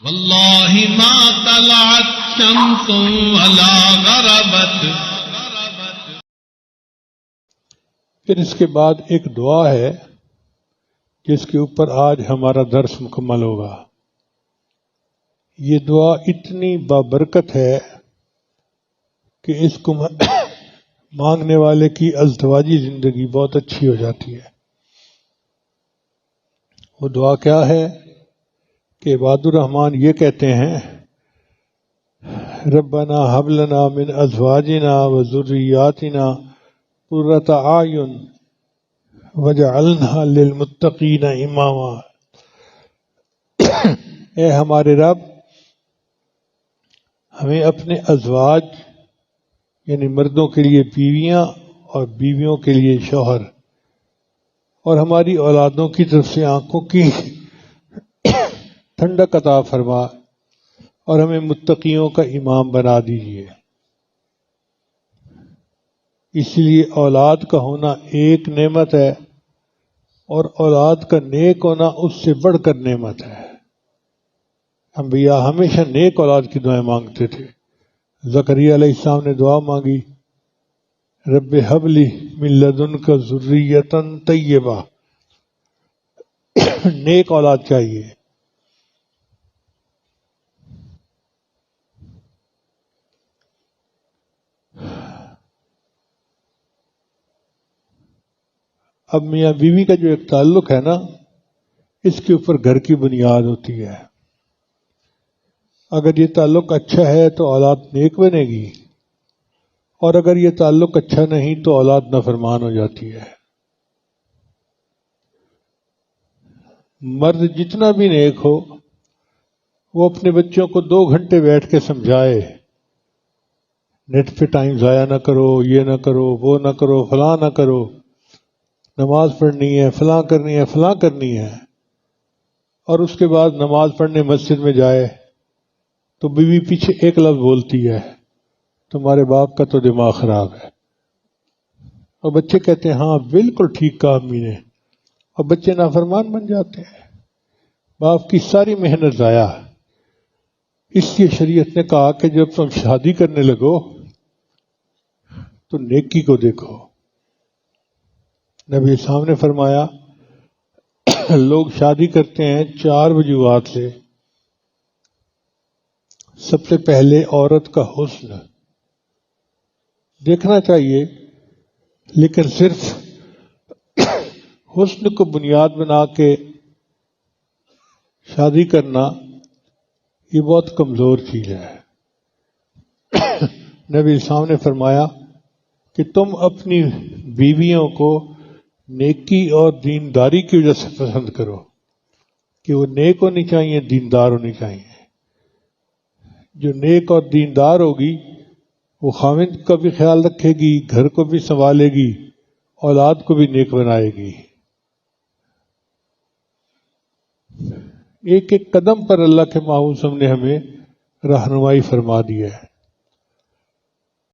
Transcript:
واللہ ما طلعت شمس ولا غربت. پھر اس کے بعد ایک دعا ہے جس کے اوپر آج ہمارا درس مکمل ہوگا. یہ دعا اتنی بابرکت ہے کہ اس کو مانگنے والے کی ازدواجی زندگی بہت اچھی ہو جاتی ہے. وہ دعا کیا ہے کہ عباد الرحمن یہ کہتے ہیں ربنا ہب لنا من ازواجنا و ذریاتنا قرۃ اعین وجعلنا للمتقین اماما. اے ہمارے رب، ہمیں اپنے ازواج یعنی مردوں کے لیے بیویاں اور بیویوں کے لیے شوہر اور ہماری اولادوں کی طرف سے آنکھوں کی ٹھنڈک عطا فرما اور ہمیں متقیوں کا امام بنا دیجیے. اس لیے اولاد کا ہونا ایک نعمت ہے اور اولاد کا نیک ہونا اس سے بڑھ کر نعمت ہے. انبیاء ہمیشہ نیک اولاد کی دعائیں مانگتے تھے. زکریا علیہ السلام نے دعا مانگی رب ہب لی من لدنک ذریۃ طیبہ. نیک اولاد چاہیے. اب میاں بیوی کا جو ایک تعلق ہے نا، اس کے اوپر گھر کی بنیاد ہوتی ہے. اگر یہ تعلق اچھا ہے تو اولاد نیک بنے گی، اور اگر یہ تعلق اچھا نہیں تو اولاد نافرمان ہو جاتی ہے. مرد جتنا بھی نیک ہو وہ اپنے بچوں کو 2 گھنٹے بیٹھ کے سمجھائے نیٹ پہ ٹائم ضائع نہ کرو، یہ نہ کرو، وہ نہ کرو، فلاں نہ کرو، نماز پڑھنی ہے، فلاں کرنی ہے، فلاں کرنی ہے، اور اس کے بعد نماز پڑھنے مسجد میں جائے تو بیوی پیچھے ایک لفظ بولتی ہے تمہارے باپ کا تو دماغ خراب ہے. اور بچے کہتے ہیں ہاں بالکل ٹھیک کہا امی نے، اور بچے نافرمان بن جاتے ہیں. باپ کی ساری محنت ضائع. اس لیے شریعت نے کہا کہ جب تم شادی کرنے لگو تو نیکی کو دیکھو. نبی صاحب نے فرمایا لوگ شادی کرتے ہیں 4 وجوہات سے. سب سے پہلے عورت کا حسن دیکھنا چاہیے، لیکن صرف حسن کو بنیاد بنا کے شادی کرنا یہ بہت کمزور چیز ہے. نبی صاحب نے فرمایا کہ تم اپنی بیویوں کو نیکی اور دینداری کی وجہ سے پسند کرو، کہ وہ نیک ہونی چاہیے، دیندار ہونی چاہیے. جو نیک اور دیندار ہوگی وہ خاوند کا بھی خیال رکھے گی، گھر کو بھی سنبھالے گی، اولاد کو بھی نیک بنائے گی. ایک ایک قدم پر اللہ کے محبوب نے ہمیں رہنمائی فرما دی ہے.